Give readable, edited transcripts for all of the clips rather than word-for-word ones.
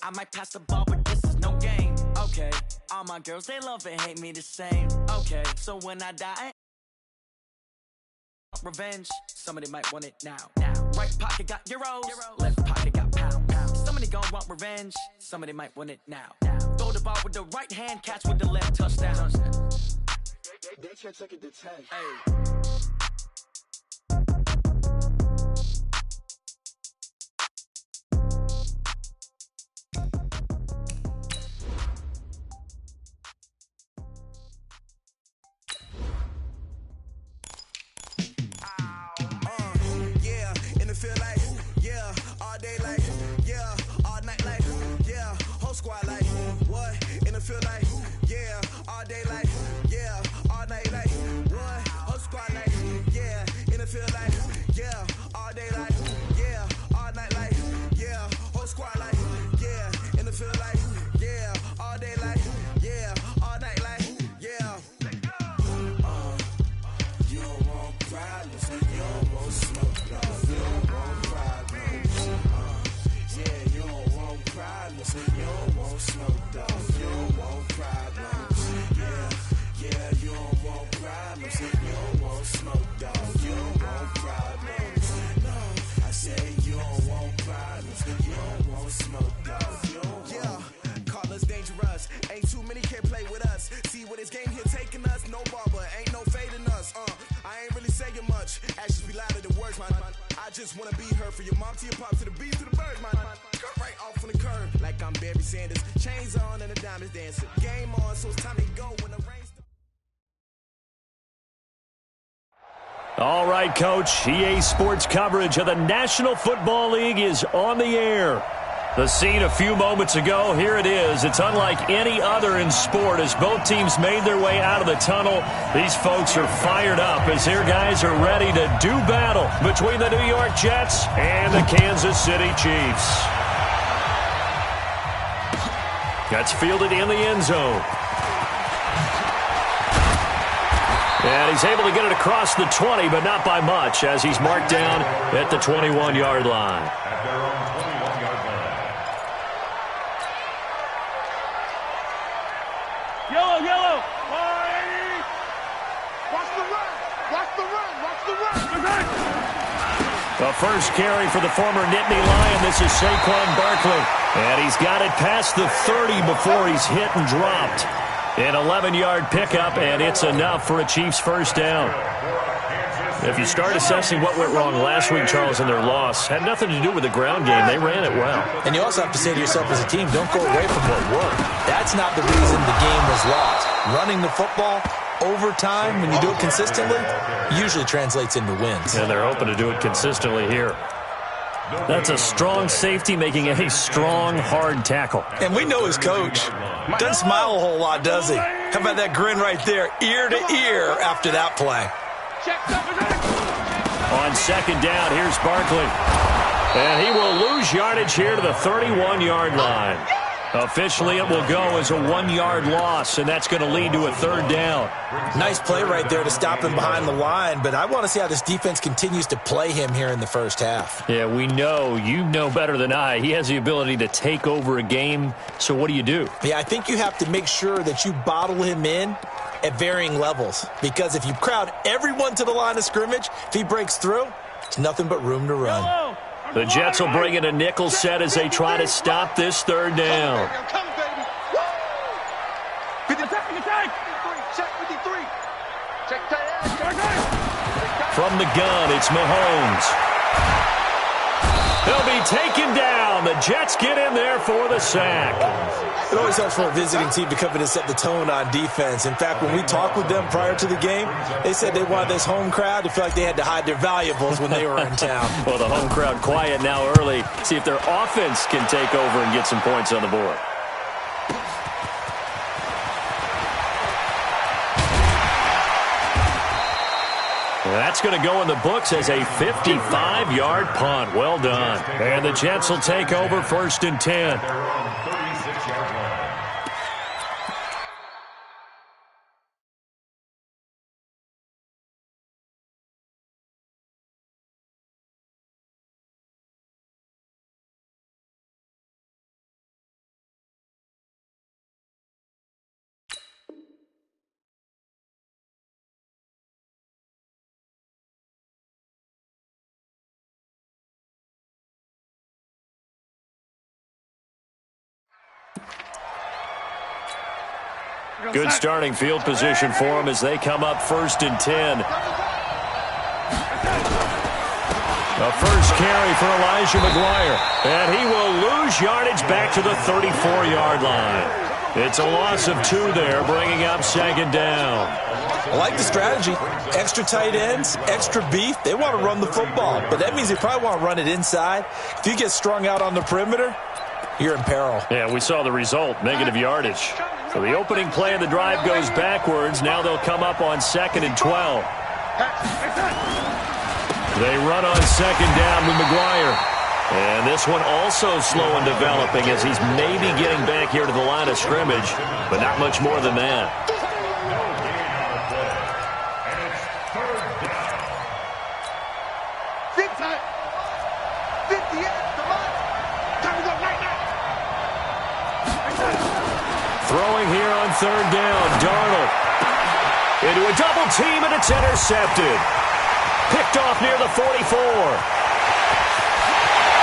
I might pass the ball, but this is no game. Okay, all my girls, they love and hate me the same. Okay, so when I die, revenge, somebody might want it now. Right pocket got euros, left pocket got pounds. Somebody gon' want revenge, somebody might want it now. Throw the ball with the right hand, catch with the left, touchdown. They can't take it to 10. Hey. Feel like, yeah, all day like, yeah, all night like, yeah, whole squad like, what? In the field like, yeah, all day like, yeah, all night like, what? Whole squad like, yeah, in the field like, yeah, all day like, yeah, all night like, yeah, whole squad like, yeah, in the field like, yeah, all day like, yeah, all night like, yeah. You don't want problems, you don't want smoke, though. You don't want problems, yeah, you don't want problems, you don't want smoke, though. You don't want problems, yeah, you don't want problems, you don't want smoke, though. You don't want problems, no, I say you don't want problems, you don't want smoke, though. You don't want. Call us dangerous, ain't too many can play with us. See what this game here taking us, no barber, ain't no fading us, I ain't really saying much, actions be louder than words, man. I just wanna be heard from your mom to your pop to the bees to the birds, man. Cut right off on the curve, like I'm Barry Sanders. Chains on and the diamonds dancing. Game on, so it's time to go when the rain's. All right, Coach. EA Sports coverage of the National Football League is on the air. The scene a few moments ago, here it is. It's unlike any other in sport as both teams made their way out of the tunnel. These folks are fired up as their guys are ready to do battle between the New York Jets and the Kansas City Chiefs. That's fielded in the end zone. And he's able to get it across the 20, but not by much as he's marked down at the 21-yard line. Yellow. Watch the run. The first carry for the former Nittany Lion. This is Saquon Barkley. And he's got it past the 30 before he's hit and dropped. An 11-yard pickup, and it's enough for a Chiefs first down. If you start assessing what went wrong last week, Charles, in their loss, had nothing to do with the ground game. They ran it well. And you also have to say to yourself as a team, don't go away from what worked. That's not the reason the game was lost. Running the football over time, when you do it consistently, usually translates into wins. And they're hoping to do it consistently here. That's a strong safety making a strong, hard tackle. And we know his coach. Doesn't smile a whole lot, does he? How about that grin right there, ear to ear after that play? On second down, here's Barkley. And he will lose yardage here to the 31-yard line. Officially, it will go as a 1-yard loss, and that's going to lead to a third down. Nice play right there to stop him behind the line, but I want to see how this defense continues to play him here in the first half. Yeah, we know. You know better than I. He has the ability to take over a game, so what do you do? Yeah, I think you have to make sure that you bottle him in at varying levels, because if you crowd everyone to the line of scrimmage, if he breaks through, it's nothing but room to run. The Jets will bring in a nickel set as they try to stop this third down. From the gun, it's Mahomes. He'll be taken down. The Jets get in there for the sack. It always helps for a visiting team to come in and set the tone on defense. In fact, when we talked with them prior to the game, they said they wanted this home crowd to feel like they had to hide their valuables when they were in town. Well, the home crowd quiet now early. See if their offense can take over and get some points on the board. That's going to go in the books as a 55-yard punt. Well done. And the Jets will take over 1st and 10. Good starting field position for them as they come up 1st and 10. The first carry for Elijah McGuire. And he will lose yardage back to the 34-yard line. It's a loss of 2 there, bringing up 2nd down. I like the strategy. Extra tight ends, extra beef. They want to run the football, but that means they probably want to run it inside. If you get strung out on the perimeter, you're in peril. Yeah, we saw the result, negative yardage. So the opening play of the drive goes backwards. Now they'll come up on 2nd and 12. They run on 2nd down with McGuire. And this one also slow in developing as he's maybe getting back here to the line of scrimmage, but not much more than that. Throwing here on 3rd down, Darnold. Into a double team, and it's intercepted. Picked off near the 44.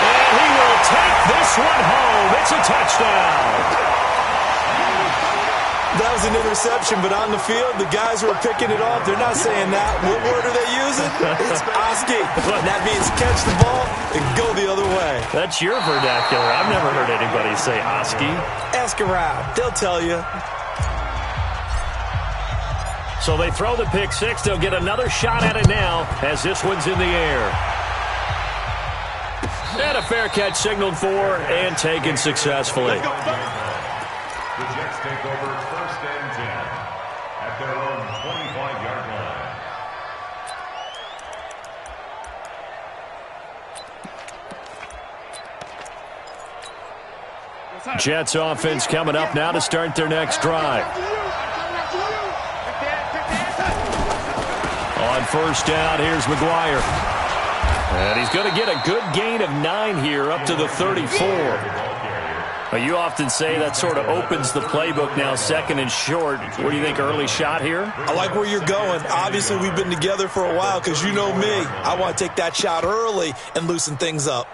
And he will take this one home. It's a touchdown. That was an interception, but on the field, the guys who are picking it off, they're not saying that. What word are they using? It's Oski. And that means catch the ball and go the other way. That's your vernacular. I've never heard anybody say Oski. Ask around. They'll tell you. So they throw the pick 6. They'll get another shot at it now as this one's in the air. And a fair catch signaled for and taken successfully. The Jets take over 1st and 10 at their own 25-yard line. Jets offense coming up now to start their next drive. On 1st down, here's McGuire. And he's going to get a good gain of 9 here up to the 34. You often say that sort of opens the playbook now, 2nd and short. What do you think, early shot here? I like where you're going. Obviously, we've been together for a while because you know me. I want to take that shot early and loosen things up.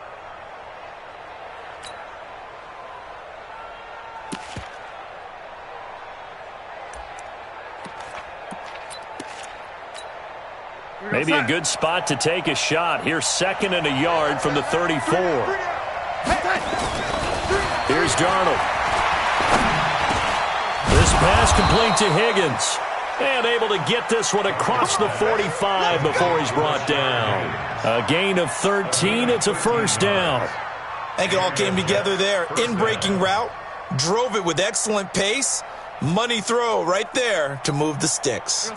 Maybe a good spot to take a shot. Here's 2nd and a yard from the 34. Here's Darnold. This pass complete to Higgins. And able to get this one across the 45 before he's brought down. A gain of 13. It's a 1st down. I think it all came together there. In-breaking route. Drove it with excellent pace. Money throw right there to move the sticks.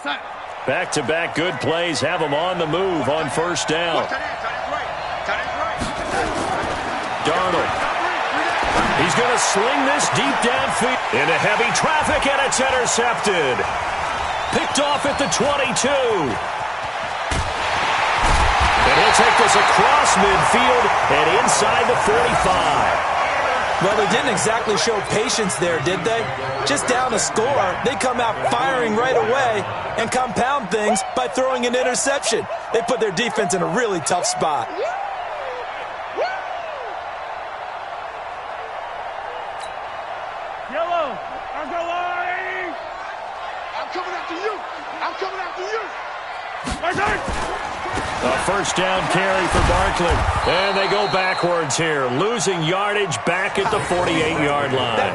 Back-to-back good plays have him on the move on 1st down. Darnold. He's going to sling this deep downfield into heavy traffic, and it's intercepted. Picked off at the 22. And he'll take this across midfield and inside the 45. Well, they didn't exactly show patience there, did they? Just down a score, they come out firing right away and compound things by throwing an interception. They put their defense in a really tough spot. Yellow, I'm going. I'm coming after you. I'm coming after you. A 1st down carry for Barkley. And they go backwards here, losing yardage back at the 48-yard line.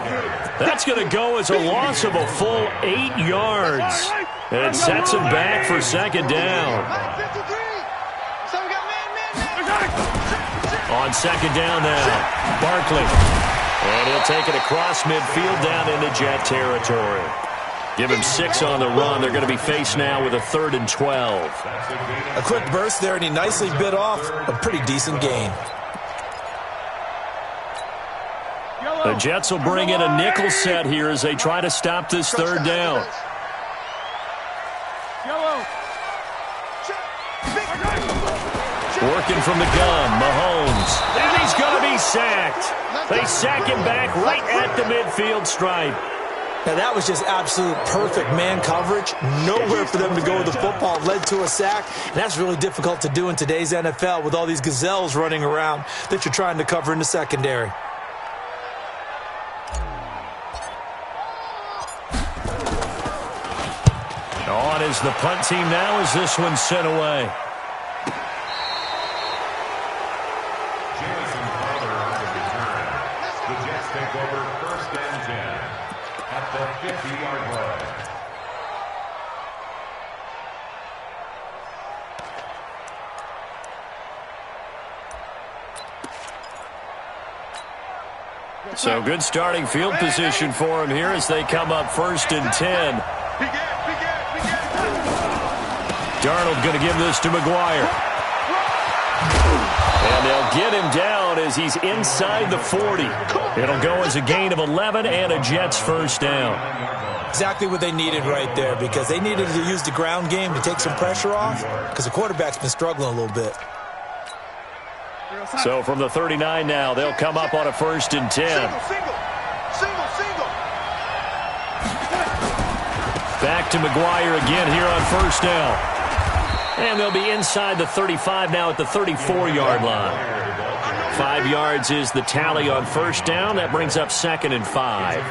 That's going to go as a loss of a full 8 yards. And it sets him back for 2nd down. On 2nd down now, Barkley. And he'll take it across midfield down into Jet territory. Give him 6 on the run. They're going to be faced now with a 3rd and 12. A quick burst there, and he nicely bit off a pretty decent gain. The Jets will bring in a nickel set here as they try to stop this 3rd down. Working from the gun, Mahomes. And he's going to be sacked. They sack him back right at the midfield stripe. Now, that was just absolute perfect man coverage. Nowhere for them to go with the football. Led to a sack. And that's really difficult to do in today's NFL with all these gazelles running around that you're trying to cover in the secondary. goes the punt team now as this one's sent away. Jamison Crowder on the return. The Jets take over 1st and 10 at the 50-yard line. So good starting field position for him here as they come up 1st and 10. Darnold going to give this to McGuire. And they'll get him down as he's inside the 40. It'll go as a gain of 11 and a Jets 1st down. Exactly what they needed right there, because they needed to use the ground game to take some pressure off, because the quarterback's been struggling a little bit. So from the 39 now, they'll come up on a 1st and 10. Single. Back to McGuire again here on 1st down. And they'll be inside the 35 now at the 34-yard line. 5 yards is the tally on 1st down. That brings up 2nd and 5.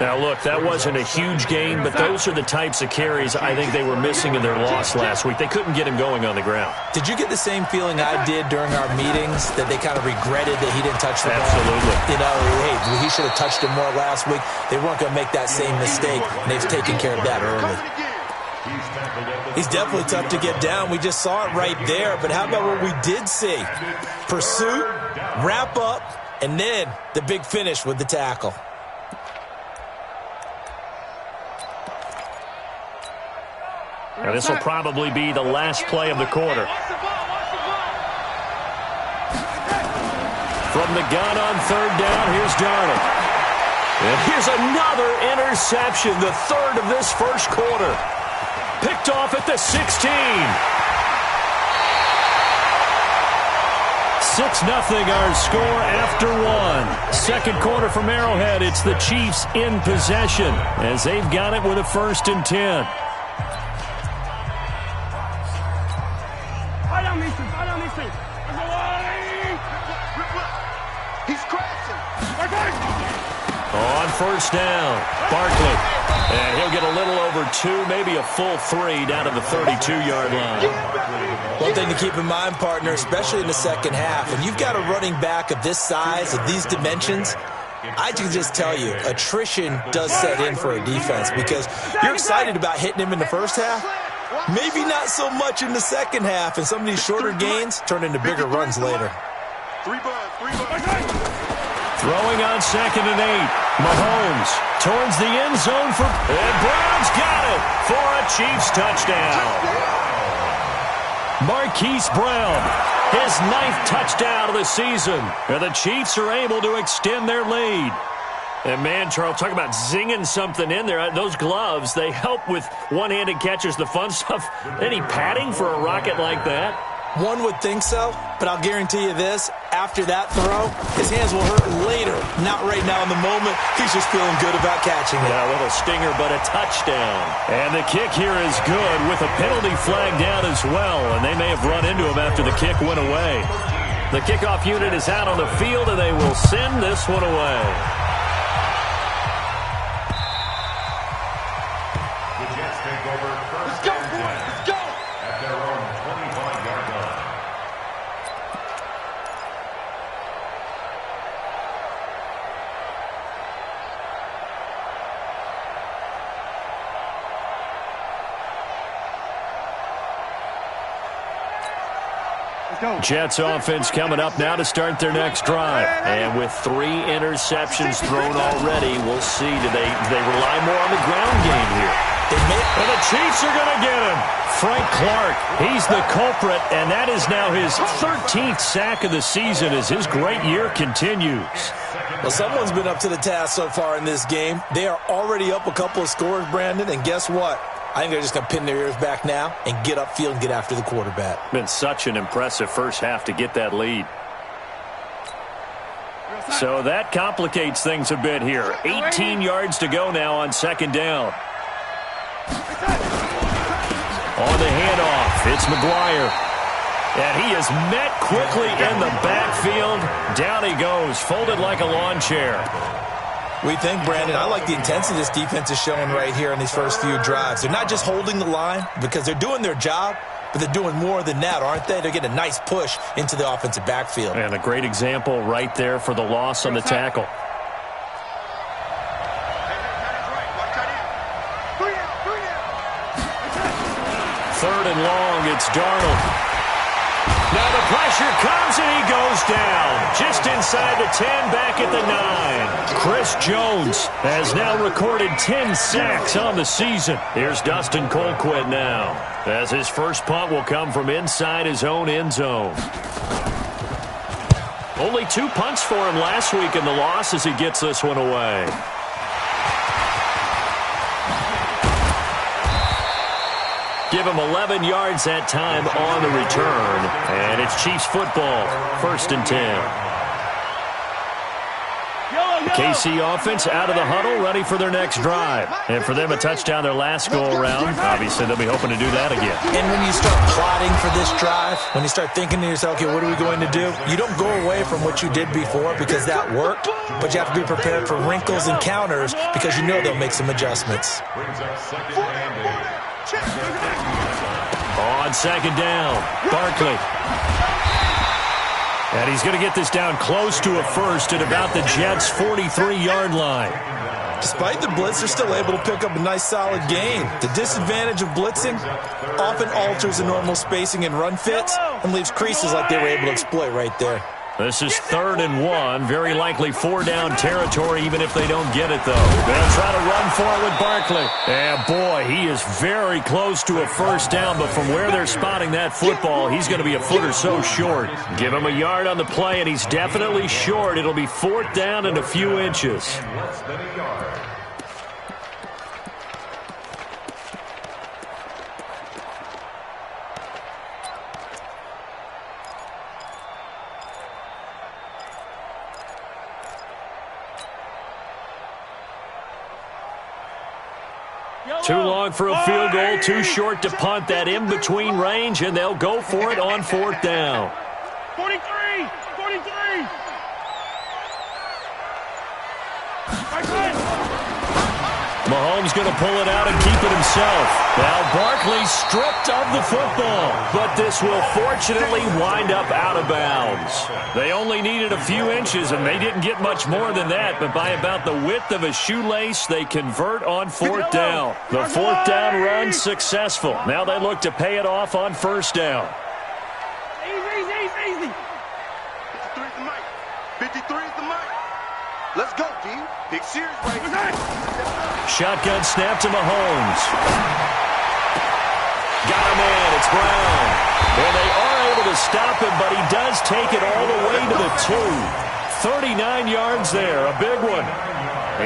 Now, look, that wasn't a huge gain, but those are the types of carries I think they were missing in their loss last week. They couldn't get him going on the ground. Did you get the same feeling I did during our meetings, that they kind of regretted that he didn't touch the ball? Absolutely. You know, hey, he should have touched him more last week. They weren't going to make that same mistake, and they've taken care of that early. He's definitely tough to get down. We just saw it right there, but how about what we did see? Pursuit, wrap up, and then the big finish with the tackle. Now, this will probably be the last play of the quarter. From the gun on 3rd down, here's Darnold. And here's another interception, the 3rd of this 1st quarter. Picked off at the 16. 6-0 our score after 1. 2nd quarter from Arrowhead. It's the Chiefs in possession as they've got it with a 1st and 10. He's crashing. On 1st down, Barkley. And he'll get a little over 2, maybe a full 3 down to the 32-yard line. One thing to keep in mind, partner, especially in the second half, and you've got a running back of this size, of these dimensions, I can just tell you, attrition does set in for a defense, because you're excited about hitting him in the first half, maybe not so much in the second half, and some of these shorter gains turn into bigger runs later. 3 bucks. Throwing on 2nd and 8. Mahomes towards the end zone and Brown's got it for a Chiefs touchdown. Marquise Brown, his 9th touchdown of the season. And the Chiefs are able to extend their lead. And man, Charles, talk about zinging something in there. Those gloves, they help with one-handed catches, the fun stuff. Any padding for a rocket like that? One would think so, but I'll guarantee you this, after that throw, his hands will hurt later, not right now in the moment. He's just feeling good about catching it. Yeah, a little stinger, but a touchdown. And the kick here is good with a penalty flag down as well, and they may have run into him after the kick went away. The kickoff unit is out on the field, and they will send this one away. The Jets take over 1st and 10 at their own 25-yard line. Jets offense coming up now to start their next drive. And with 3 interceptions thrown already, we'll see. Do they rely more on the ground game here? And the Chiefs are going to get him. Frank Clark, he's the culprit, and that is now his 13th sack of the season as his great year continues. Well, someone's been up to the task so far in this game. They are already up a couple of scores, Brandon, and guess what? I think they're just going to pin their ears back now and get upfield and get after the quarterback. Been such an impressive first half to get that lead. So that complicates things a bit here. 18 yards to go now on 2nd down. On the handoff, it's McGuire. And he is met quickly in the backfield. Down he goes, folded like a lawn chair. We think, Brandon, I like the intensity this defense is showing right here in these first few drives. They're not just holding the line because they're doing their job, but they're doing more than that, aren't they? They're getting a nice push into the offensive backfield. And a great example right there for the loss on the tackle. Third and long, it's Darnold. Now the pressure comes and he goes down. Just inside the 10, back at the 9. Chris Jones has now recorded 10 sacks on the season. Here's Dustin Colquitt now, as his first punt will come from inside his own end zone. Only 2 punts for him last week in the loss as he gets this one away. Give him 11 yards that time on the return. And it's Chiefs football, 1st and 10. KC offense out of the huddle, ready for their next drive. And for them, a touchdown their last go-around. Obviously, they'll be hoping to do that again. And when you start plotting for this drive, when you start thinking to yourself, okay, what are we going to do? You don't go away from what you did before because that worked, but you have to be prepared for wrinkles and counters because you know they'll make some adjustments. On 2nd down, Barkley. And he's going to get this down close to a first at about the Jets' 43-yard line. Despite the blitz, they're still able to pick up a nice solid gain. The disadvantage of blitzing often alters the normal spacing and run fits and leaves creases like they were able to exploit right there. This is 3rd and 1, very likely 4-down territory even if they don't get it, though. They'll try to run for it with Barkley. And, boy, he is very close to a first down, but from where they're spotting that football, he's going to be a foot or so short. Give him a yard on the play, and he's definitely short. It'll be 4th down and a few inches. Less than a yard. Too long for a field goal, too short to punt that in-between range, and they'll go for it on 4th down. 43! 43! Mahomes going to pull it out and keep it himself. Now Barkley stripped of the football, but this will fortunately wind up out of bounds. They only needed a few inches, and they didn't get much more than that, but by about the width of a shoelace, they convert on 4th down. The 4th down run successful. Now they look to pay it off on 1st down. Easy. 53 is the mic. 53 is the mic. Let's go, D. Big series right here. Shotgun snap to Mahomes. Got him in. It's Brown. And they are able to stop him, but he does take it all the way to the 2. 39 yards there. A big one.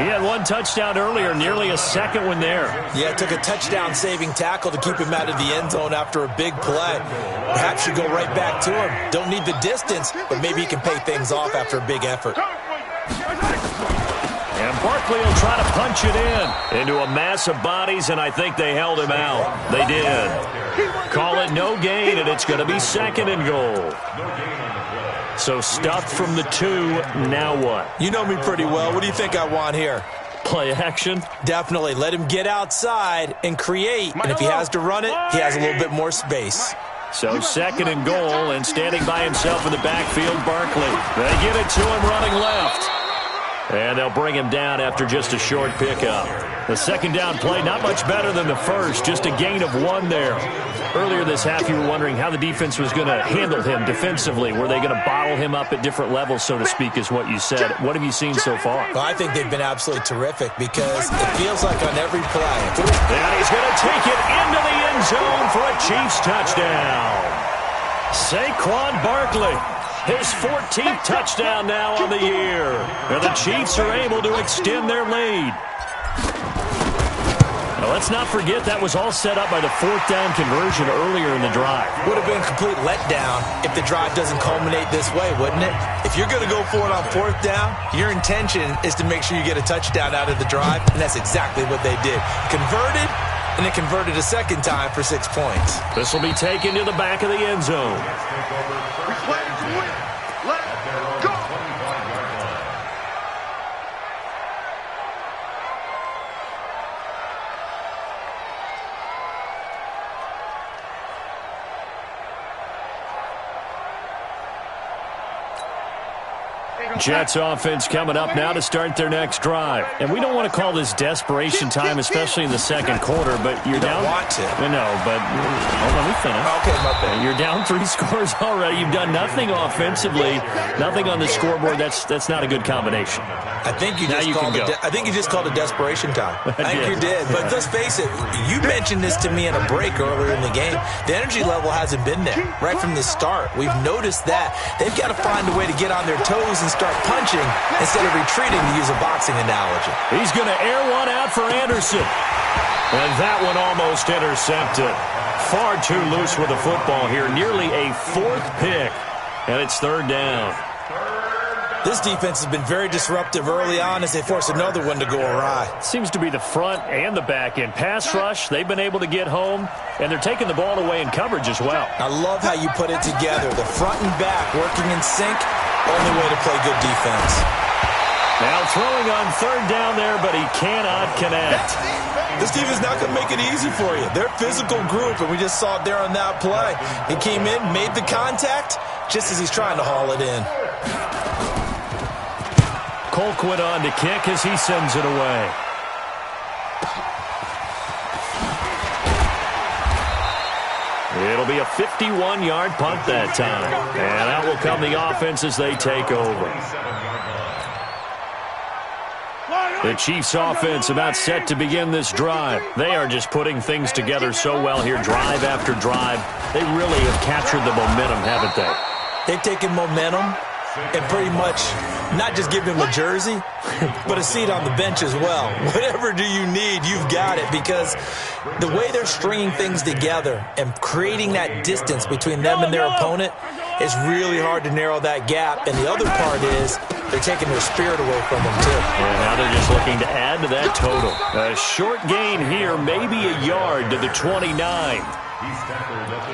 He had 1 touchdown earlier, nearly a second one there. Yeah, it took a touchdown-saving tackle to keep him out of the end zone after a big play. Perhaps you go right back to him. Don't need the distance, but maybe he can pay things off after a big effort. And Barkley will try to punch it into a mass of bodies, and I think they held him out. They did. Call it no gain, and it's going to be 2nd and goal. So stuffed from the 2, now what? You know me pretty well. What do you think I want here? Play action? Definitely. Let him get outside and create, and if he has to run it, he has a little bit more space. So 2nd and goal, and standing by himself in the backfield, Barkley. They get it to him running left. And they'll bring him down after just a short pickup. The 2nd down play, not much better than the first, just a gain of 1 there. Earlier this half, you were wondering how the defense was going to handle him defensively. Were they going to bottle him up at different levels, so to speak, is what you said. What have you seen so far? Well, I think they've been absolutely terrific because it feels like on every play. And he's going to take it into the end zone for a Chiefs touchdown. Saquon Barkley. His 14th touchdown now on the year. And the Chiefs are able to extend their lead. Now, let's not forget that was all set up by the 4th down conversion earlier in the drive. Would have been a complete letdown if the drive doesn't culminate this way, wouldn't it? If you're going to go for it on 4th down, your intention is to make sure you get a touchdown out of the drive, and that's exactly what they did. Converted, and it converted a 2nd time for 6 points. This will be taken to the back of the end zone. Jets offense coming up now to start their next drive. And we don't want to call this desperation time, especially in the second quarter, but you're down. Don't want to. No, but let me finish. Okay, my bad. You're down 3 scores already. You've done nothing offensively, nothing on the scoreboard. That's not a good combination. I think you just called it desperation time. I think you did. But let's face it, you mentioned this to me in a break earlier in the game. The energy level hasn't been there right from the start. We've noticed that. They've got to find a way to get on their toes and start punching instead of retreating, to use a boxing analogy. He's going to air one out for Anderson. And that one almost intercepted. Far too loose with the football here. Nearly a 4th pick. And it's 3rd down. This defense has been very disruptive early on as they force another one to go awry. Seems to be the front and the back end. Pass rush, they've been able to get home, and they're taking the ball away in coverage as well. I love how you put it together. The front and back working in sync, only way to play good defense. Now throwing on 3rd down there, but he cannot connect. This defense is not going to make it easy for you. They're a physical group, and we just saw it there on that play. He came in, made the contact, just as he's trying to haul it in. Colquitt on to kick as he sends it away. It'll be a 51-yard punt that time. And out will come the offense as they take over. The Chiefs offense about set to begin this drive. They are just putting things together so well here, drive after drive. They really have captured the momentum, haven't they? They've taken momentum and pretty much not just give him a jersey, but a seat on the bench as well. Whatever do you need, you've got it, because the way they're stringing things together and creating that distance between them and their opponent is really hard to narrow that gap. And the other part is they're taking their spirit away from them, too. And now they're just looking to add to that total. A short gain here, maybe a yard to the 29.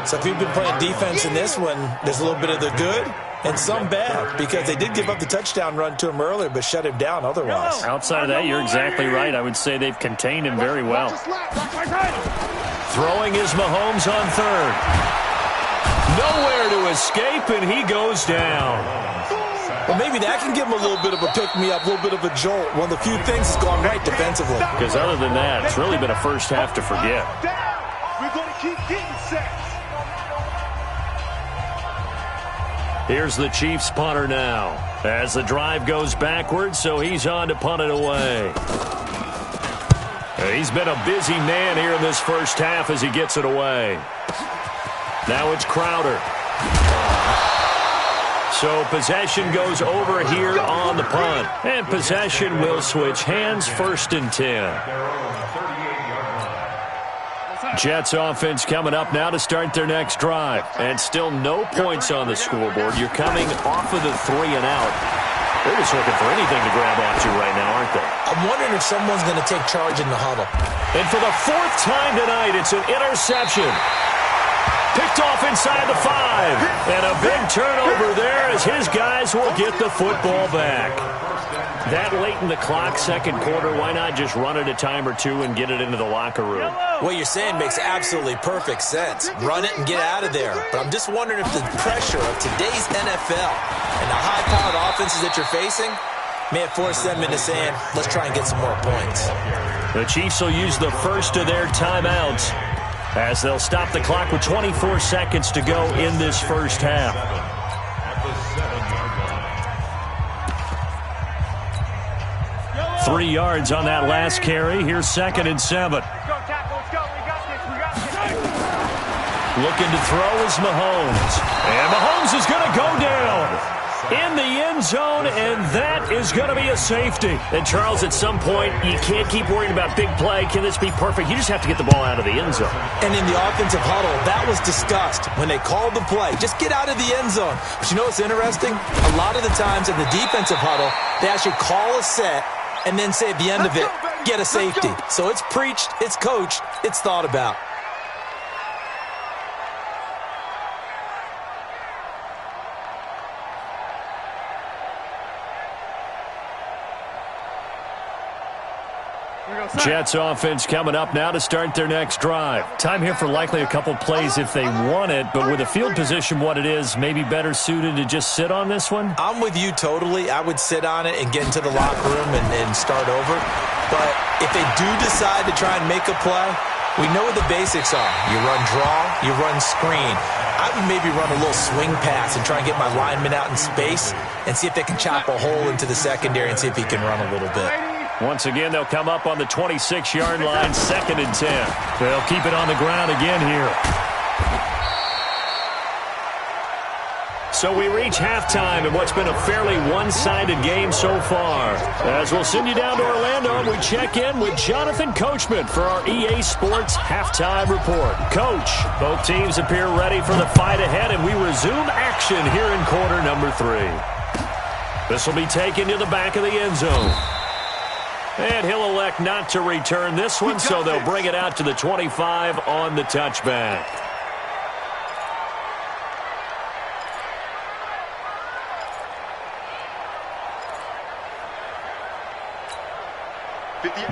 So if you've been playing defense in this one, there's a little bit of the good and some bad, because they did give up the touchdown run to him earlier but shut him down otherwise. Outside of that, you're exactly right. I would say they've contained him very well. Throwing is Mahomes on 3rd. Nowhere to escape, and he goes down. Well, maybe that can give him a little bit of a pick-me-up, a little bit of a jolt. One of the few things that's gone right defensively. Because other than that, it's really been a first half to forget. We're going to keep getting sacks. Here's the Chiefs punter now as the drive goes backwards, so he's on to punt it away. He's been a busy man here in this first half as he gets it away. Now it's Crowder. So possession goes over here on the punt. And possession will switch hands, 1st and 10. Jets offense coming up now to start their next drive. And still no points on the scoreboard. You're coming off of the 3 and out. They're just looking for anything to grab onto right now, aren't they? I'm wondering if someone's going to take charge in the huddle. And for the 4th time tonight, it's an interception. Picked off inside the 5. And a big turnover there as his guys will get the football back. That late in the clock, second quarter, why not just run it a time or two and get it into the locker room? What you're saying makes absolutely perfect sense. Run it and get out of there. But I'm just wondering if the pressure of today's NFL and the high-powered offenses that you're facing may have forced them into saying, let's try and get some more points. The Chiefs will use the first of their timeouts as they'll stop the clock with 24 seconds to go in this first half. 3 yards on that last carry. Here's 2nd and 7. Looking to throw is Mahomes. And Mahomes is going to go down in the end zone, and that is going to be a safety. And, Charles, at some point, you can't keep worrying about big play. Can this be perfect? You just have to get the ball out of the end zone. And in the offensive huddle, that was discussed when they called the play. Just get out of the end zone. But you know what's interesting? A lot of the times in the defensive huddle, they actually call a set and then say at the end of it, get a safety. So it's preached, it's coached, it's thought about. Jets offense coming up now to start their next drive. Time here for likely a couple plays if they want it, but with the field position what it is, maybe better suited to just sit on this one? I'm with you totally. I would sit on it and get into the locker room and start over. But if they do decide to try and make a play, we know what the basics are. You run draw, you run screen. I would maybe run a little swing pass and try and get my lineman out in space and see if they can chop a hole into the secondary and see if he can run a little bit. Once again, they'll come up on the 26-yard line, 2nd and 10. They'll keep it on the ground again here. So we reach halftime in what's been a fairly one-sided game so far. As we'll send you down to Orlando, and we check in with Jonathan Coachman for our EA Sports Halftime Report. Coach, both teams appear ready for the fight ahead, and we resume action here in quarter number 3. This will be taken to the back of the end zone. And he'll elect not to return this one, so they'll bring it out to the 25 on the touchback.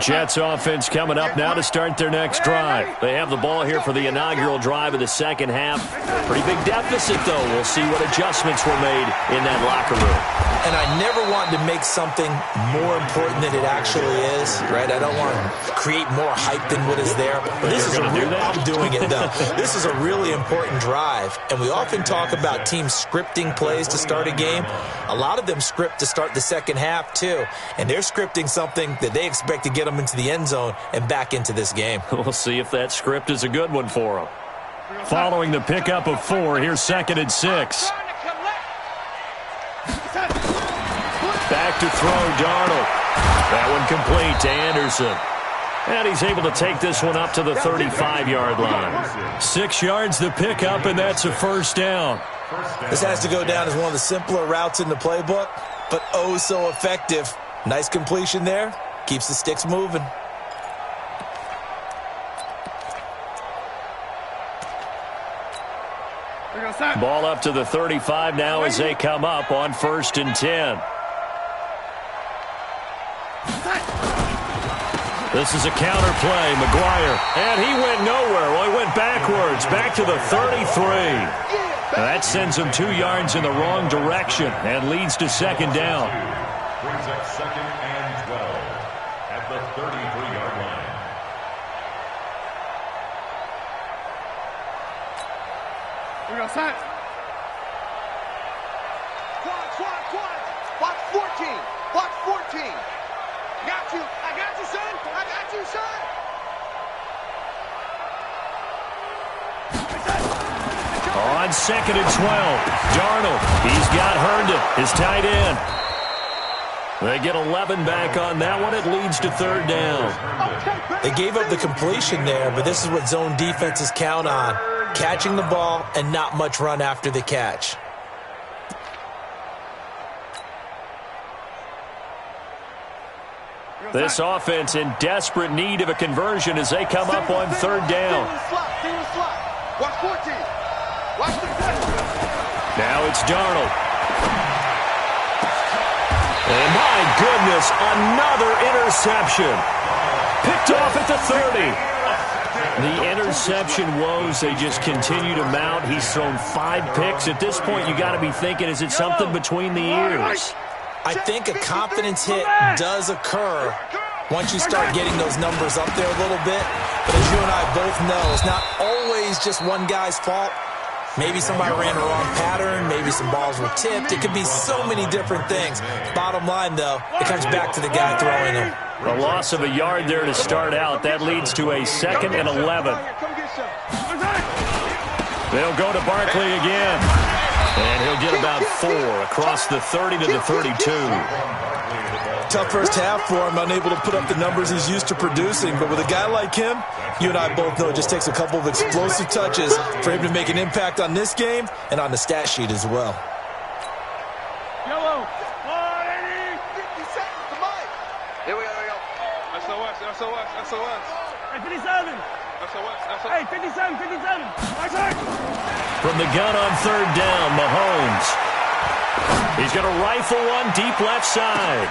Jets offense coming up now to start their next drive. They have the ball here for the inaugural drive of the second half. Pretty big deficit, though. We'll see what adjustments were made in that locker room. And I never want to make something more important than it actually is, right? I don't want to create more hype than what is there. But this is I'm doing it, though. This is a really important drive. And we often talk about teams scripting plays to start a game. A lot of them script to start the second half, too. And they're scripting something that they expect to get them into the end zone and back into this game. We'll see if that script is a good one for them. Following the pickup of 4, here's 2nd and 6. Back to throw, Darnold. That one complete to Anderson. And he's able to take this one up to the 35-yard line. 6 yards the pickup, and that's a first down. This has to go down as one of the simpler routes in the playbook, but oh so effective. Nice completion there. Keeps the sticks moving. Ball up to the 35 now as they come up on 1st and 10. This is a counter play, McGuire, and he went nowhere. Well, he went backwards, back to the 33. That sends him 2 yards in the wrong direction and leads to 2nd down. Brings up 2nd and 12 at the 33-yard line. We go set. Quad. Box 14. Box 14. Got you. I got you, son. I got you, son. On 2nd and 12, Darnold. He's got Herndon, his tight end. They get 11 back on that one. It leads to 3rd down. They gave up the completion there, but this is what zone defenses count on. Catching the ball and not much run after the catch. This offense in desperate need of a conversion as they come up on 3rd down. Watch 14. Watch the Now it's Darnold. And my goodness, another interception. Picked off at the 30. The interception woes, they just continue to mount. He's thrown 5 picks. At this point, you got to be thinking, is it something between the ears? I think a confidence hit does occur once you start getting those numbers up there a little bit. But as you and I both know, it's not always just one guy's fault. Maybe somebody ran a wrong pattern. Maybe some balls were tipped. It could be so many different things. Bottom line, though, it comes back to the guy throwing them. A loss of a yard there to start out. That leads to a 2nd and 11. They'll go to Barkley again. And he'll get about 4 across the 30 to the 32. Tough first half for him, unable to put up the numbers he's used to producing. But with a guy like him, you and I both know it just takes a couple of explosive touches for him to make an impact on this game and on the stat sheet as well. Yellow. 50 seconds to Mike. Here we go. SOS. Hey, 57. SOS. Hey, 57. Right side. From the gun on 3rd down, Mahomes. He's going to rifle one deep left side.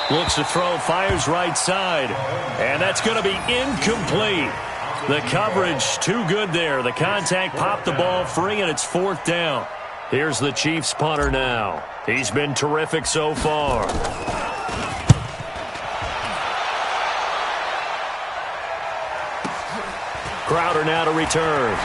Looks to throw, fires right side. And that's going to be incomplete. The coverage too good there. The contact popped the ball free, and it's 4th down. Here's the Chiefs punter now. He's been terrific so far. Crowder now to return.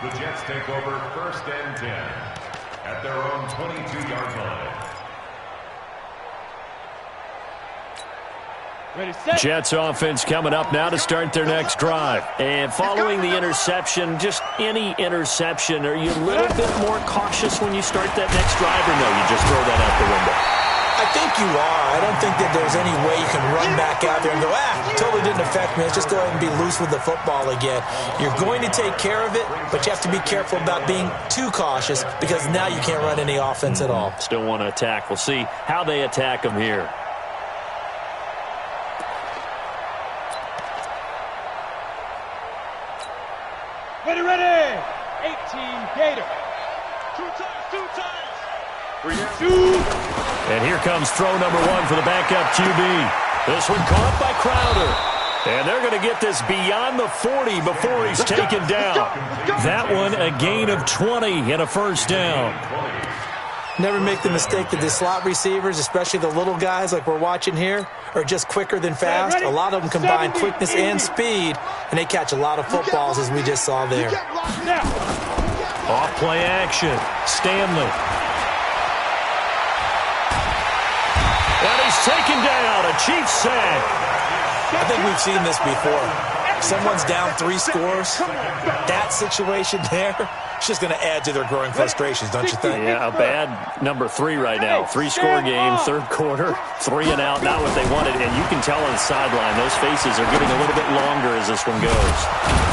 The Jets take over 1st and 10 at their own 22-yard line. Jets offense coming up now to start their next drive. And following the interception, just any interception, are you a little bit more cautious when you start that next drive, or no, you just throw that out the window? I think you are. I don't think that there's any way you can run back out there and go, totally didn't affect me. Let's just go ahead and be loose with the football again. You're going to take care of it, but you have to be careful about being too cautious because now you can't run any offense at all. Still want to attack. We'll see how they attack them here. Ready. 18 Gator. Two times. And here comes throw number 1 for the backup QB. This one caught by Crowder. And they're going to get this beyond the 40 before he's taken down. That one a gain of 20 and a 1st down. Never make the mistake that the slot receivers, especially the little guys like we're watching here, are just quicker than fast. A lot of them combine quickness and speed, and they catch a lot of footballs as we just saw there. Off play action. Stanley. And he's taken down. A Chiefs sack. I think we've seen this before. Someone's down 3 scores. That situation there, it's just going to add to their growing frustrations, don't you think? Yeah, a bad number 3 right now. 3-score game, 3rd quarter, 3 and out, not what they wanted. And you can tell on the sideline, those faces are getting a little bit longer as this one goes.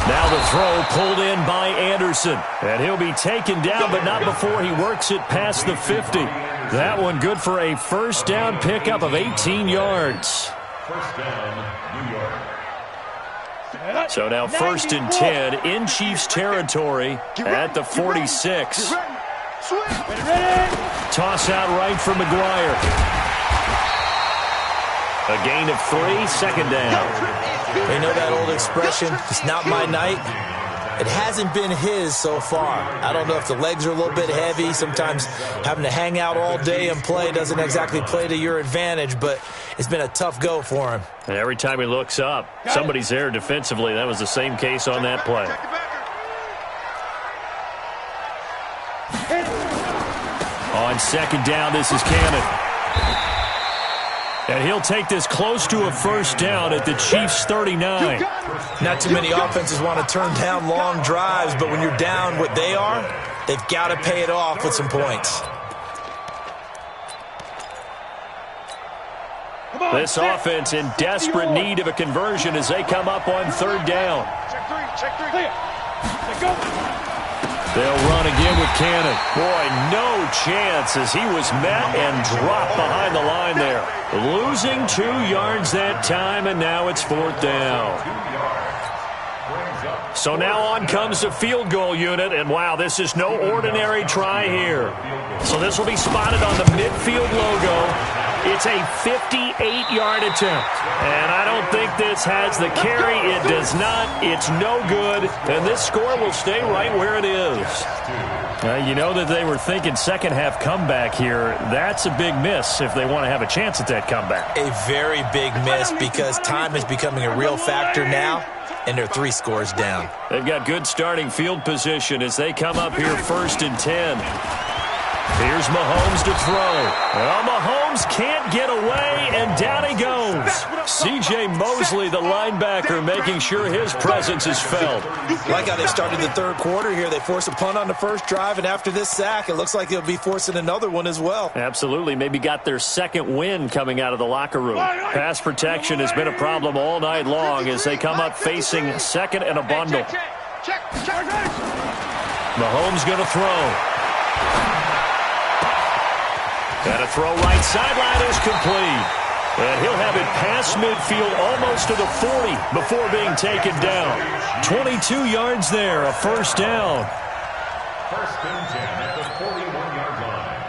Now the throw pulled in by Anderson. And he'll be taken down, but not before he works it past the 50. That one good for a 1st down pickup of 18 yards. 1st down, New York. So now 1st and 10 in Chiefs territory at the 46. Toss out right for McGuire. A gain of 3, 2nd down. They know that old expression, it's not my night. It hasn't been his so far. I don't know if the legs are a little bit heavy. Sometimes having to hang out all day and play doesn't exactly play to your advantage, but it's been a tough go for him. And every time he looks up, somebody's there defensively. That was the same case on that play. On 2nd down, this is Cannon. And he'll take this close to a 1st down at the Chiefs' 39. Not too many offenses want to turn down long drives, but when you're down what they are, they've got to pay it off with some points. This offense in desperate need of a conversion as they come up on 3rd down. Check 3. They'll run again with Cannon. Boy, no chance as he was met and dropped behind the line there. Losing 2 yards that time, and now it's 4th down. So now on comes the field goal unit, and wow, this is no ordinary try here. So this will be spotted on the midfield logo. It's a 58-yard attempt. And I don't think this has the carry. It does not. It's no good. And this score will stay right where it is. You know that they were thinking second-half comeback here. That's a big miss if they want to have a chance at that comeback. A very big miss because time is becoming a real factor now, and they're 3 scores down. They've got good starting field position as they come up here 1st and 10. Here's Mahomes to throw. Well, Mahomes can't get away, and down he goes. C.J. Mosley, the linebacker, making sure his presence is felt. Like how they started the third quarter here. They forced a punt on the first drive, and after this sack, it looks like they'll be forcing another one as well. Absolutely. Maybe got their second win coming out of the locker room. Pass protection has been a problem all night long as they come up facing second and a bundle. Mahomes going to throw. And a throw right sideline is complete. And he'll have it past midfield almost to the 40 before being taken down. 22 yards there, a first down. First and 10 at the 41-yard line.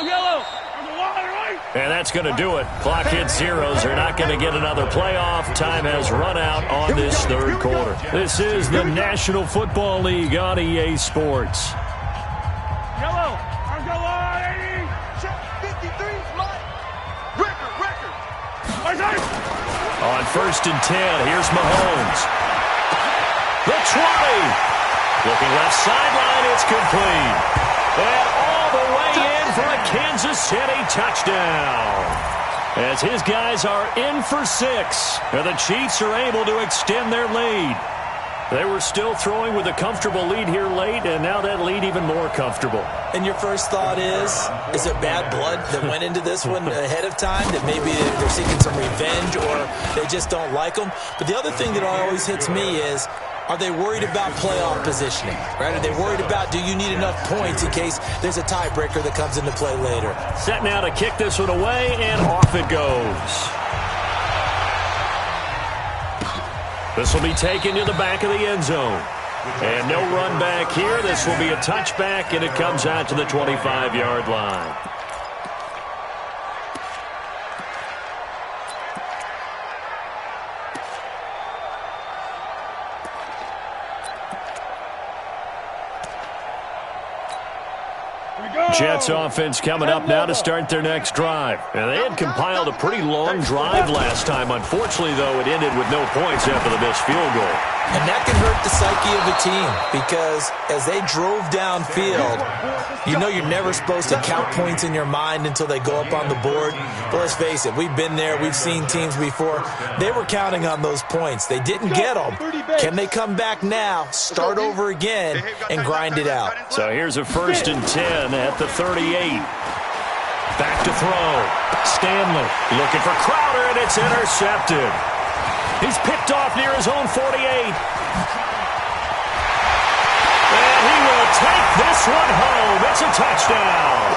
Yellow. On the line, right? And that's going to do it. Clock hits zeros. They're not going to get another playoff. Time has run out on this third quarter. This is the National Football League on EA Sports. Yellow. On the line. Check 53. Record. On first and 10, here's Mahomes. The 20. Looking left sideline, it's complete. And all the way in for a Kansas City touchdown. As his guys are in for 6. And the Chiefs are able to extend their lead. They were still throwing with a comfortable lead here late, and now that lead even more comfortable. And your first thought is it bad blood that went into this one ahead of time, that maybe they're seeking some revenge or they just don't like them? But the other thing that always hits me is, are they worried about playoff positioning? Right? Are they worried about, do you need enough points in case there's a tiebreaker that comes into play later? Set now to kick this one away, and off it goes. This will be taken to the back of the end zone. And no run back here. This will be a touchback, and it comes out to the 25-yard line. Jets offense coming up now to start their next drive. And they had compiled a pretty long drive last time. Unfortunately, though, it ended with no points after the missed field goal. And that can hurt the psyche of the team because as they drove downfield, you know you're never supposed to count points in your mind until they go up on the board. But let's face it, we've been there. We've seen teams before. They were counting on those points. They didn't get them. Can they come back now, start over again, and grind it out? So here's a first and 10 at the 38. Back to throw. Stanley looking for Crowder, and it's intercepted. He's picked off near his own 48. And he will take this one home. It's a touchdown.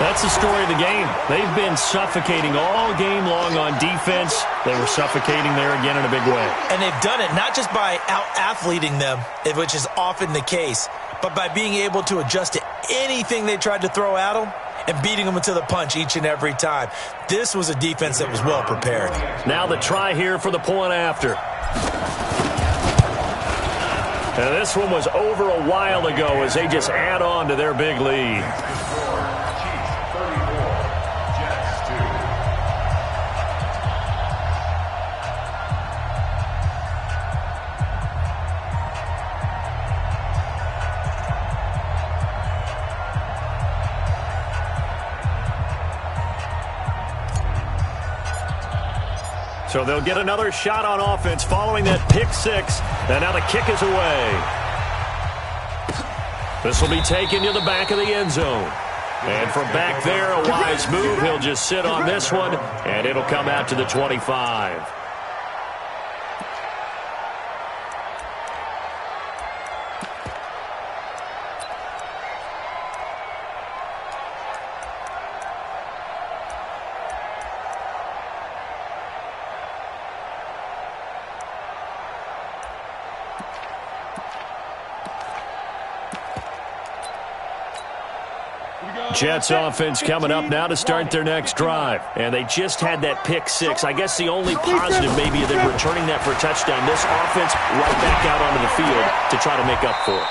That's the story of the game. They've been suffocating all game long on defense. They were suffocating there again in a big way. And they've done it not just by out-athleting them, which is often the case, but by being able to adjust to anything they tried to throw at them and beating them into the punch each and every time. This was a defense that was well prepared. Now the try here for the point after. And this one was over a while ago as they just add on to their big lead. So they'll get another shot on offense following that pick six. And now the kick is away. This will be taken to the back of the end zone. And from back there, a wise move. He'll just sit on this one, and it'll come out to the 25. Jets offense coming up now to start their next drive. And they just had that pick six. I guess the only positive maybe they're returning that for a touchdown. This offense right back out onto the field to try to make up for it.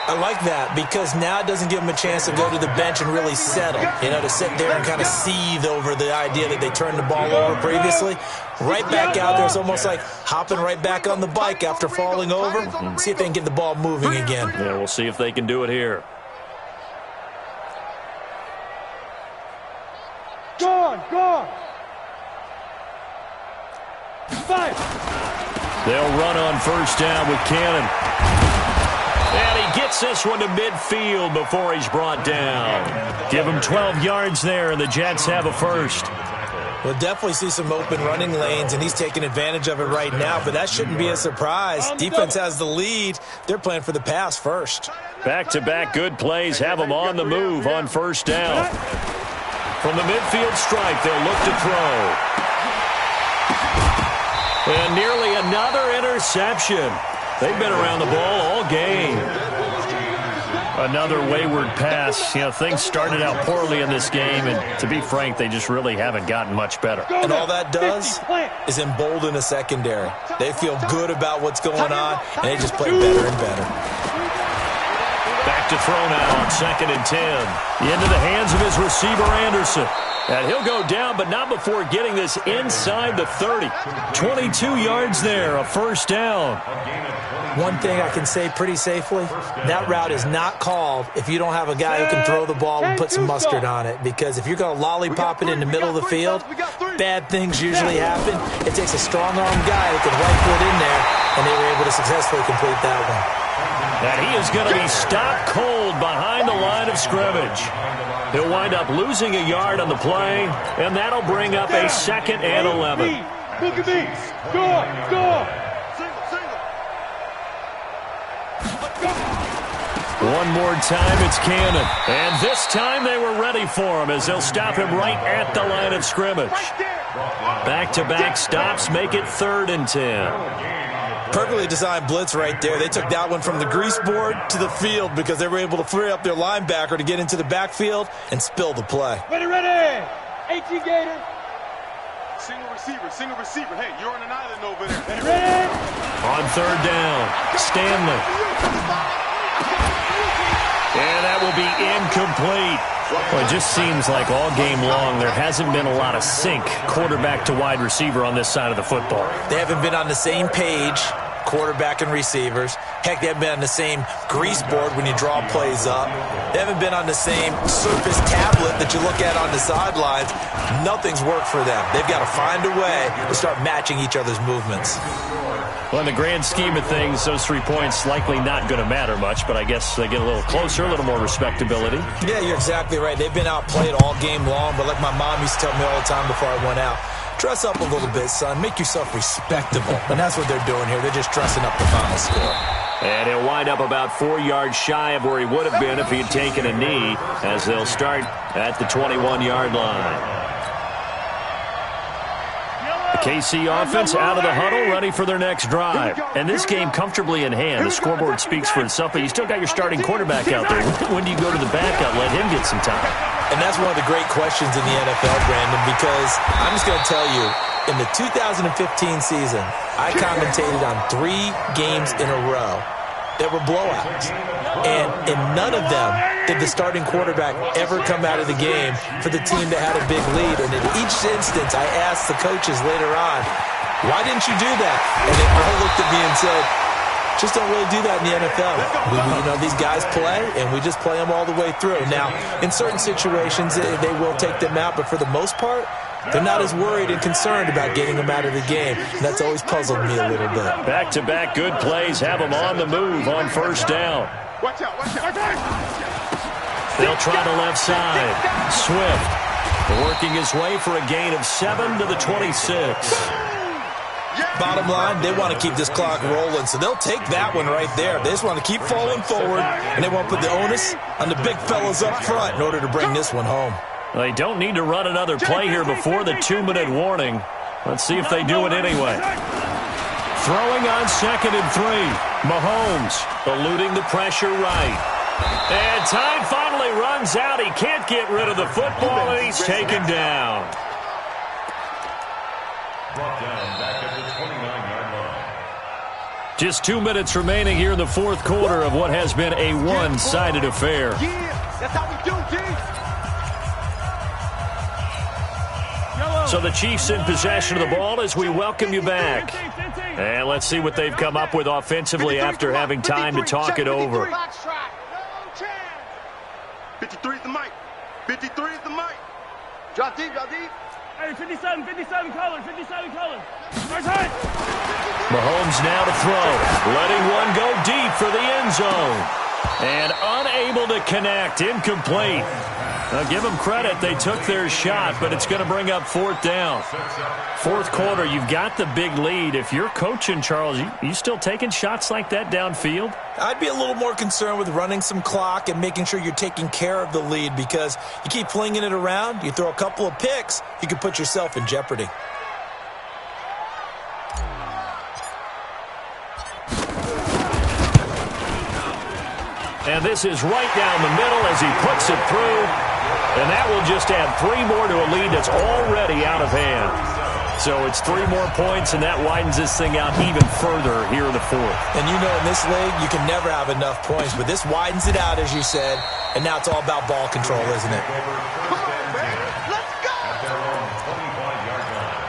I like that because now it doesn't give them a chance to go to the bench and really settle, to sit there and kind of seethe over the idea that they turned the ball over previously. Right back out there. It's almost like hopping right back on the bike after falling over. See if they can get the ball moving again. Yeah, we'll see if they can do it here. Go on. 5. They'll run on first down with Cannon. And he gets this one to midfield before he's brought down. Give him 12 yards there, and the Jets have a first. We'll definitely see some open running lanes, and he's taking advantage of it right now, but that shouldn't be a surprise. Defense has the lead. They're playing for the pass first. Back-to-back good plays have him on the move on first down. From the midfield stripe, they'll look to throw. And nearly another interception. They've been around the ball all game. Another wayward pass. Things started out poorly in this game, and to be frank, they just really haven't gotten much better. And all that does is embolden a secondary. They feel good about what's going on, and they just play better and better. Back to throw now on 2nd and 10. Into the hands of his receiver, Anderson. And he'll go down, but not before getting this inside the 30. 22 yards there, a first down. One thing I can say pretty safely, that route is not called if you don't have a guy who can throw the ball and put some mustard on it. Because if you're going to lollipop it in the middle of the field, bad things usually happen. It takes a strong-arm guy who can rifle it in there, and they were able to successfully complete that one. And he is going to be stopped cold behind the line of scrimmage. He'll wind up losing a yard on the play, and that'll bring up a 2nd and 11. Look at me. Score. One more time, it's Cannon. And this time they were ready for him as they'll stop him right at the line of scrimmage. Back-to-back stops make it 3rd and 10. Perfectly designed blitz right there. They took that one from the grease board to the field because they were able to free up their linebacker to get into the backfield and spill the play. Ready. 18 Gator. Single receiver. Hey, you're on an island over there. Ready. On 3rd down, Stanley. And that will be incomplete. Well, it just seems like all game long there hasn't been a lot of sync quarterback to wide receiver on this side of the football. They haven't been on the same page, quarterback and receivers. Heck, they haven't been on the same grease board when you draw plays up. They haven't been on the same Surface tablet that you look at on the sidelines. Nothing's worked for them. They've got to find a way to start matching each other's movements. Well, in the grand scheme of things, those 3 points likely not going to matter much, but I guess they get a little closer, a little more respectability. Yeah, you're exactly right. They've been outplayed all game long, but like my mom used to tell me all the time before I went out, dress up a little bit, son. Make yourself respectable. And that's what they're doing here. They're just dressing up the final score. And he'll wind up about 4 yards shy of where he would have been if he had taken a knee, as they'll start at the 21-yard line. The KC offense out of the huddle, ready for their next drive. And this game comfortably in hand. The scoreboard speaks for itself, but you still got your starting quarterback out there. When do you go to the backup, let him get some time? And that's one of the great questions in the NFL, Brandon, because I'm just going to tell you, in the 2015 season, I commentated on 3 games in a row that were blowouts. And in none of them did the starting quarterback ever come out of the game for the team that had a big lead. And in each instance, I asked the coaches later on, why didn't you do that? And they all looked at me and said, just don't really do that in the NFL. These guys play, and we just play them all the way through. Now, in certain situations, they will take them out, but for the most part, they're not as worried and concerned about getting them out of the game. And that's always puzzled me a little bit. Back-to-back good plays have them on the move on first down. Watch out. They'll try the left side. Swift working his way for a gain of 7 to the 26. Bottom line, they want to keep this clock rolling, so they'll take that one right there. They just want to keep falling forward, and they want to put the onus on the big fellas up front in order to bring this one home. They don't need to run another play here before the 2-minute warning. Let's see if they do it anyway. Throwing on 2nd and 3. Mahomes eluding the pressure right. And time finally runs out. He can't get rid of the football, and he's taken down. Brought down back at the 29-yard line. Just 2 minutes remaining here in the fourth quarter of what has been a one-sided affair. Yeah, that's how we do, G. So the Chiefs in possession of the ball as we welcome you back. And let's see what they've come up with offensively after having time to talk it over. 53 is the mic. 53 is the mic. Drop deep, drop deep. Hey, 57 color, 57 color. First hit. Mahomes now to throw. Letting one go deep for the end zone. And unable to connect. Incomplete. Now give them credit. They took their shot, but it's going to bring up fourth down. Fourth quarter, you've got the big lead. If you're coaching, Charles, you still taking shots like that downfield? I'd be a little more concerned with running some clock and making sure you're taking care of the lead, because you keep flinging it around, you throw a couple of picks, you can put yourself in jeopardy. And this is right down the middle as he puts it through. And that will just add 3 more to a lead that's already out of hand. So it's 3 more points, and that widens this thing out even further here in the fourth. And you know, in this league, you can never have enough points, but this widens it out, as you said, and now it's all about ball control, isn't it? Come on, man. Let's go. At their own 25-yard line.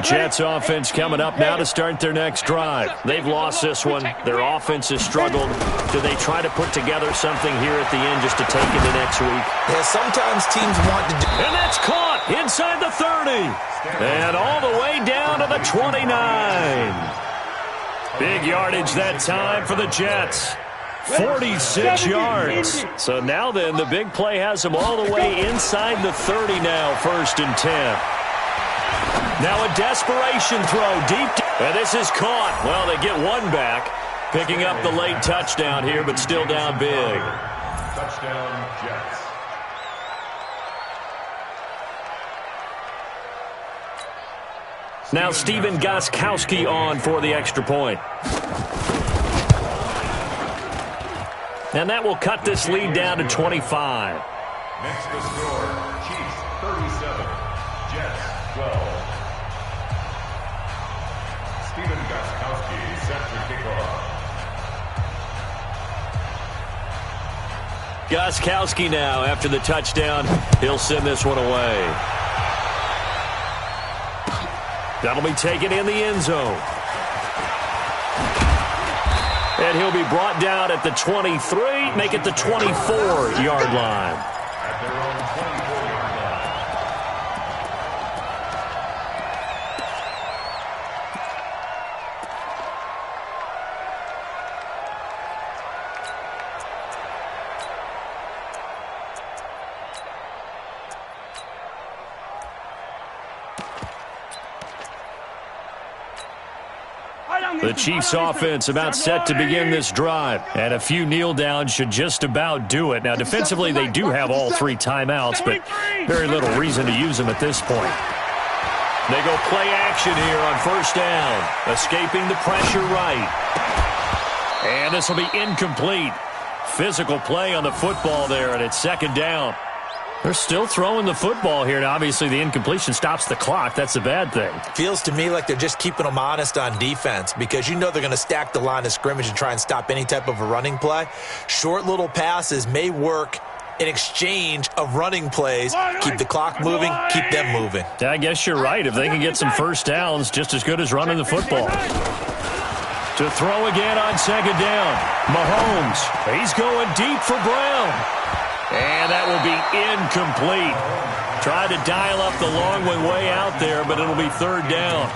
Jets offense coming up now to start their next drive. They've lost this one. Their offense has struggled. Do they try to put together something here at the end just to take into next week? Yeah, sometimes teams want to do... And that's caught inside the 30. And all the way down to the 29. Big yardage that time for the Jets. 46 yards. So now then, the big play has them all the way inside the 30 now, 1st and 10. Now a desperation throw deep. And this is caught. Well, they get one back. Picking up the late touchdown here, but still down big. Touchdown, Jets. Now Stephen Gostkowski on for the extra point. And that will cut this lead down to 25. Next to score, Chiefs 37, Jets 12. Stephen Gostkowski set to kick off. Gostkowski now, after the touchdown, he'll send this one away. That'll be taken in the end zone. And he'll be brought down at the 23, make it the 24-yard line. At their own 24-yard line. The Chiefs offense about set to begin this drive. And a few kneel downs should just about do it. Now defensively they do have all 3 timeouts, but very little reason to use them at this point. They go play action here on 1st down. Escaping the pressure right. And this will be incomplete. Physical play on the football there, and it's 2nd down. They're still throwing the football here, and obviously the incompletion stops the clock. That's a bad thing. Feels to me like they're just keeping them honest on defense, because you know they're going to stack the line of scrimmage and try and stop any type of a running play. Short little passes may work in exchange of running plays. Keep the clock moving, keep them moving. I guess you're right. If they can get some 1st downs, just as good as running the football. To throw again on 2nd down. Mahomes, he's going deep for Brown. And that will be incomplete. Tried to dial up the long way out there, but it'll be 3rd down.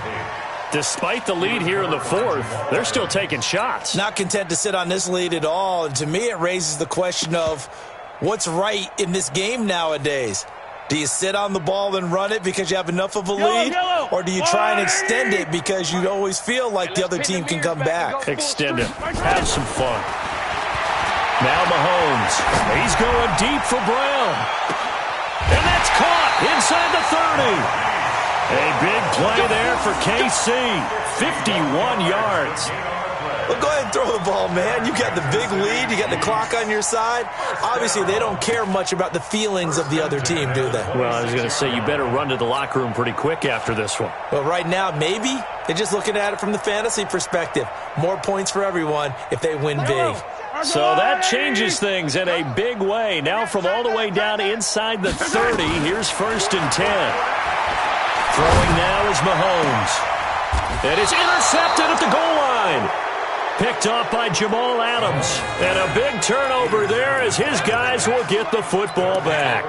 Despite the lead here in the 4th, they're still taking shots. Not content to sit on this lead at all. And to me, it raises the question of what's right in this game nowadays. Do you sit on the ball and run it because you have enough of a lead? Or do you try and extend it because you always feel like the other team can come back? Extend it. Have some fun. Now Mahomes. He's going deep for Brown. And that's caught inside the 30. A big play there for KC. 51 yards. Well, go ahead and throw the ball, man. You got the big lead. You got the clock on your side. Obviously, they don't care much about the feelings of the other team, do they? Well, I was going to say, you better run to the locker room pretty quick after this one. Well, right now, maybe they're just looking at it from the fantasy perspective. More points for everyone if they win big. So that changes things in a big way. Now from all the way down inside the 30, here's 1st and 10. Throwing now is Mahomes. And it's intercepted at the goal line. Picked off by Jamal Adams. And a big turnover there as his guys will get the football back.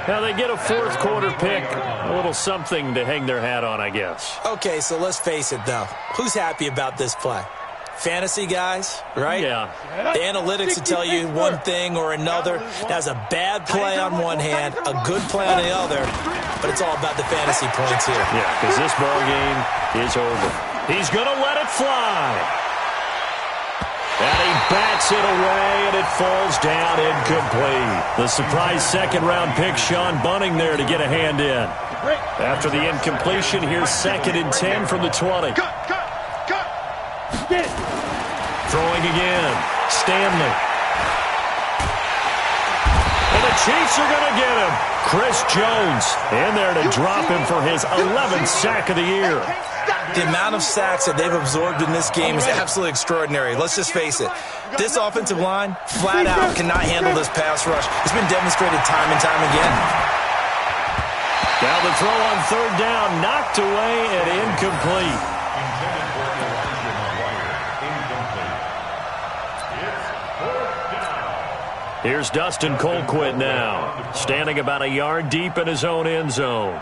Now they get a 4th quarter pick. A little something to hang their hat on, I guess. Okay, so let's face it, though. Who's happy about this play? Fantasy guys, right? Yeah. The analytics will tell you one thing or another. That's a bad play on one hand, a good play on the other, but it's all about the fantasy points here. Yeah, because this ball game is over. He's going to let it fly. And he bats it away, and it falls down incomplete. The surprise 2nd-round pick, Sean Bunting, there to get a hand in. After the incompletion, here's 2nd and 10 from the 20. Throwing again. Stanley. And the Chiefs are going to get him. Chris Jones in there to drop him for his 11th sack of the year. The amount of sacks that they've absorbed in this game is absolutely extraordinary. Let's just face it. This offensive line, flat out, cannot handle this pass rush. It's been demonstrated time and time again. Now the throw on 3rd down, knocked away and incomplete. Here's Dustin Colquitt now, standing about a yard deep in his own end zone.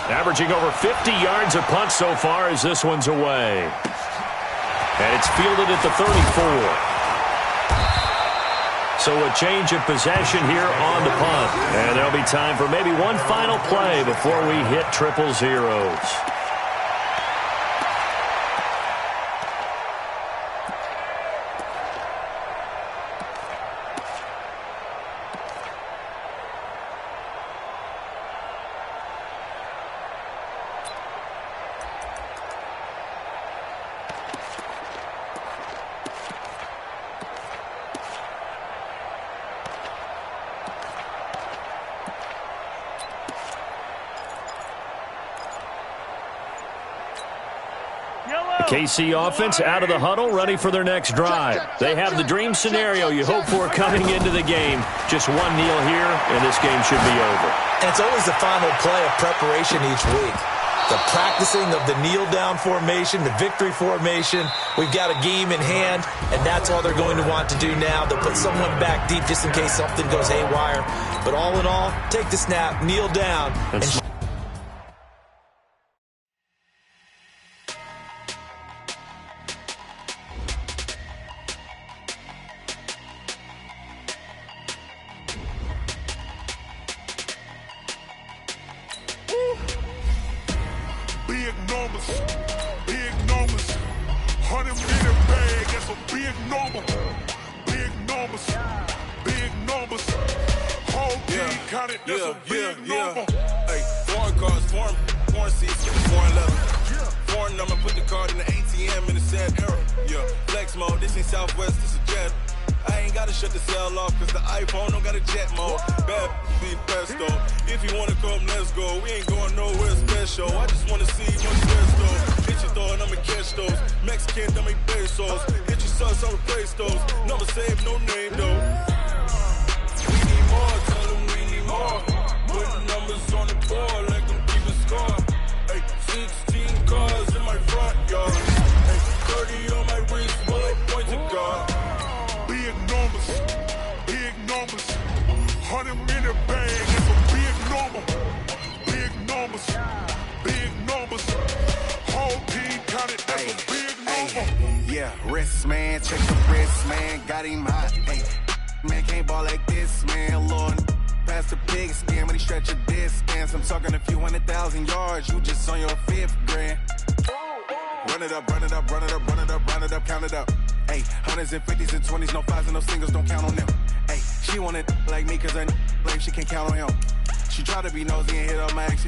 Averaging over 50 yards a punt so far as this one's away. And it's fielded at the 34. So a change of possession here on the punt. And there'll be time for maybe one final play before we hit 000. KC offense out of the huddle, ready for their next drive. They have the dream scenario you hope for coming into the game. Just one kneel here, and this game should be over. And it's always the final play of preparation each week. The practicing of the kneel-down formation, the victory formation. We've got a game in hand, and that's all they're going to want to do now. They'll put someone back deep just in case something goes haywire. But all in all, take the snap, kneel down, and She wanted like me cause I she can't count on him. She tried to be nosy and hit up my ex.